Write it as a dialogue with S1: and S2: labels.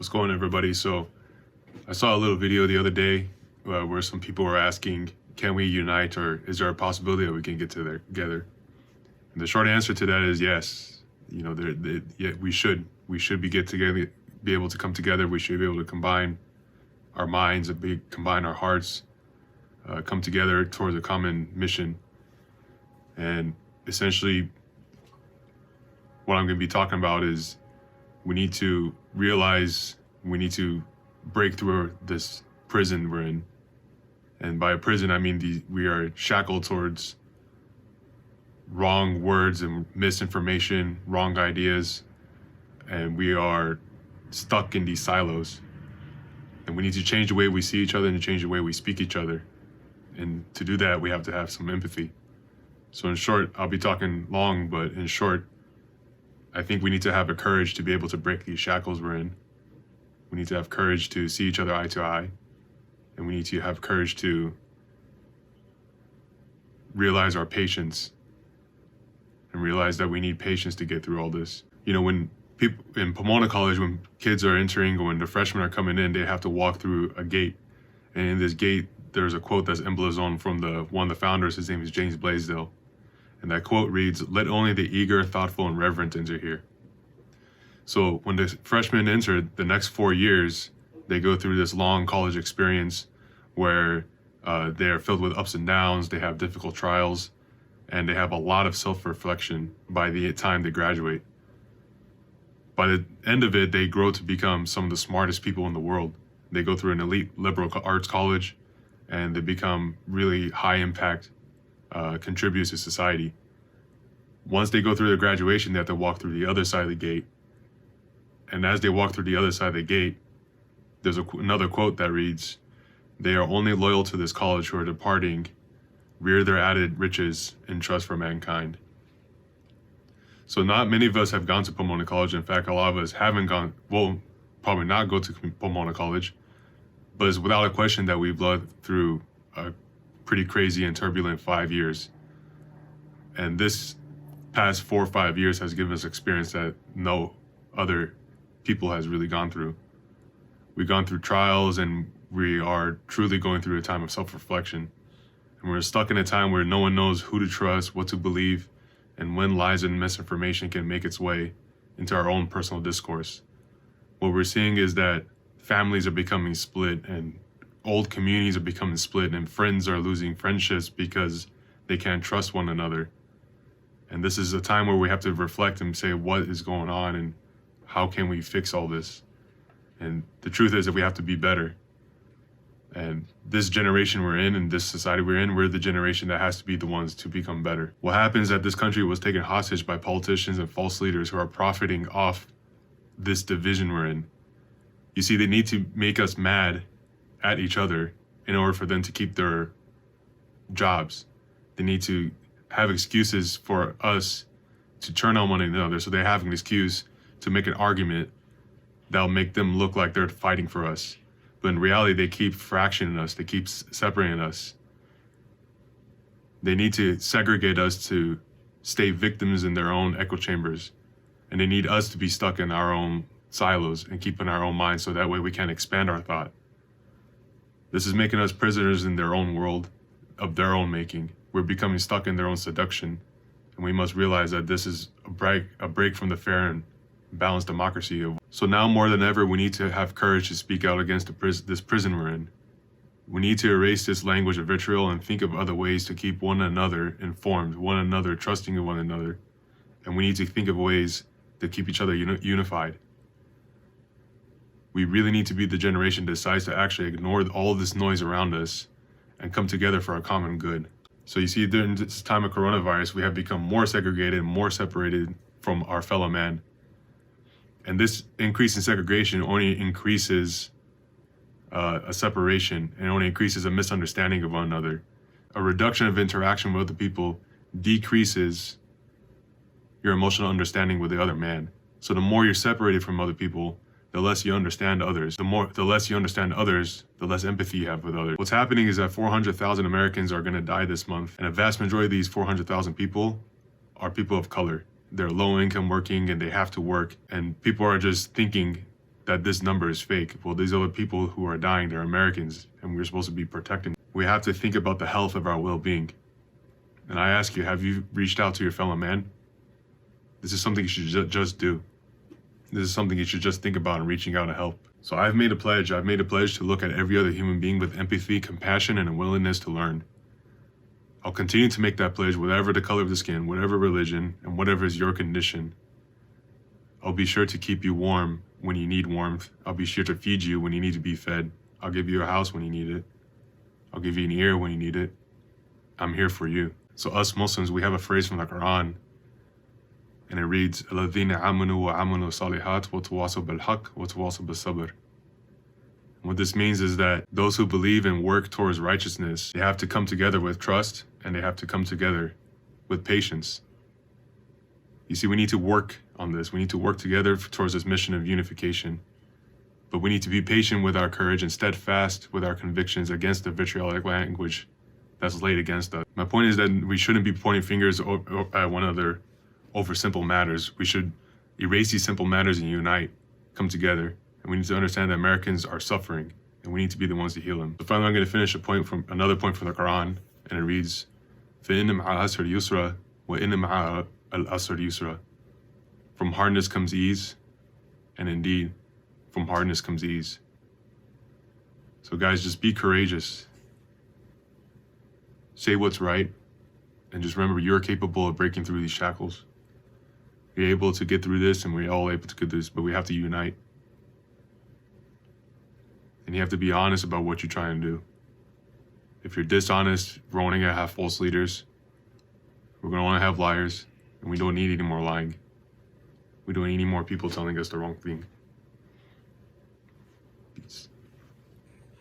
S1: What's going on, everybody? So I saw a little video the other day where some people were asking, can we unite, or is there a possibility that we can get together? And the short answer to that is yes. You know, yeah, we should be able to come together. We should be able to combine our minds, combine our hearts, come together towards a common mission. And essentially, what I'm going to be talking about is we need to realize we need to break through this prison we're in. And by a prison, I mean we are shackled towards wrong words and misinformation, wrong ideas, and we are stuck in these silos. And we need to change the way we see each other and change the way we speak each other. And to do that, we have to have some empathy. So in short, I'll be talking long, but in short, I think we need to have the courage to be able to break these shackles we're in. We need to have courage to see each other eye to eye. And we need to have courage to realize our patience and realize that we need patience to get through all this. You know, when people in Pomona College, when kids are entering, or when the freshmen are coming in, they have to walk through a gate. And in this gate, there's a quote that's emblazoned from one of the founders. His name is Blaisdell. And that quote reads, "Let only the eager, thoughtful, and reverent enter here." So when the freshmen enter, the next 4 years, they go through this long college experience where they are filled with ups and downs, they have difficult trials, and they have a lot of self-reflection by the time they graduate. By the end of it, they grow to become some of the smartest people in the world. They go through an elite liberal arts college, and they become really high impact contributors to society. Once they go through their graduation, they have to walk through the other side of the gate. And as they walk through the other side of the gate, there's another quote that reads, "They are only loyal to this college who are departing, rear their added riches in trust for mankind." So not many of us have gone to Pomona College. In fact, a lot of us haven't gone, will probably not go to Pomona College, but it's without a question that we've lived through a pretty crazy and turbulent 5 years. And this past 4 or 5 years has given us experience that no other people has really gone through. We've gone through trials, and we are truly going through a time of self-reflection. And we're stuck in a time where no one knows who to trust, what to believe, and when lies and misinformation can make its way into our own personal discourse. What we're seeing is that families are becoming split, and old communities are becoming split, and friends are losing friendships because they can't trust one another. And this is a time where we have to reflect and say, what is going on and how can we fix all this? And the truth is that we have to be better. And this generation we're in and this society we're in, we're the generation that has to be the ones to become better. What happens is that this country was taken hostage by politicians and false leaders who are profiting off this division we're in. You see, they need to make us mad at each other in order for them to keep their jobs. They need to have excuses for us to turn on one another, so they have an excuse to make an argument that'll make them look like they're fighting for us. But in reality, they keep fractioning us, they keep separating us. They need to segregate us to stay victims in their own echo chambers. And they need us to be stuck in our own silos and keep in our own minds, so that way we can expand our thought. This is making us prisoners in their own world of their own making. We're becoming stuck in their own seduction. And we must realize that this is a break from the fair and balanced democracy. So now more than ever, we need to have courage to speak out against this prison we're in. We need to erase this language of vitriol and think of other ways to keep one another informed, one another trusting in one another. And we need to think of ways to keep each other unified. We really need to be the generation that decides to actually ignore all this noise around us and come together for our common good. So you see, during this time of coronavirus, we have become more segregated, more separated from our fellow man. And this increase in segregation only increases a separation, and only increases a misunderstanding of one another. A reduction of interaction with other people decreases your emotional understanding with the other man. So the more you're separated from other people, the less you understand others. The less you understand others, the less empathy you have with others. What's happening is that 400,000 Americans are going to die this month, and a vast majority of these 400,000 people are people of color. They're low income working, and they have to work, and people are just thinking that this number is fake. Well, these other people who are dying, they're Americans, and we're supposed to be protecting them. We have to think about the health of our well-being. And I ask you, have you reached out to your fellow man? This is something you should just do. This is something you should just think about in reaching out to help. So I've made a pledge. I've made a pledge to look at every other human being with empathy, compassion, and a willingness to learn. I'll continue to make that pledge, whatever the color of the skin, whatever religion, and whatever is your condition. I'll be sure to keep you warm when you need warmth. I'll be sure to feed you when you need to be fed. I'll give you a house when you need it. I'll give you an ear when you need it. I'm here for you. So us Muslims, we have a phrase from the Quran, and it reads, الَّذِينَ آمَنُوا وَعَمَلُوا الصَّالِحَاتِ وَتَوَاصَوْا بِالْحَقِّ وَتَوَاصَوْا بِالصَّبْرِ. What this means is that those who believe and work towards righteousness, they have to come together with trust, and they have to come together with patience. You see, we need to work on this. We need to work together towards this mission of unification. But we need to be patient with our courage and steadfast with our convictions against the vitriolic language that's laid against us. My point is that we shouldn't be pointing fingers at one another over simple matters. We should erase these simple matters and unite, come together. And we need to understand that Americans are suffering, and we need to be the ones to heal them. So finally, I'm going to finish another point from the Quran, and it reads, فَإِنَّ مَعَ الْعَسْرِ يُسْرًا وَإِنَّ مَعَ الْعَسْرِ يُسْرًا. From hardness comes ease, and indeed, from hardness comes ease. So guys, just be courageous. Say what's right, and just remember you're capable of breaking through these shackles. You're able to get through this, and we're all able to get through this, but we have to unite. And you have to be honest about what you're trying to do. If you're dishonest, we're only going to have false leaders. We're going to want to have liars, and we don't need any more lying. We don't need any more people telling us the wrong thing.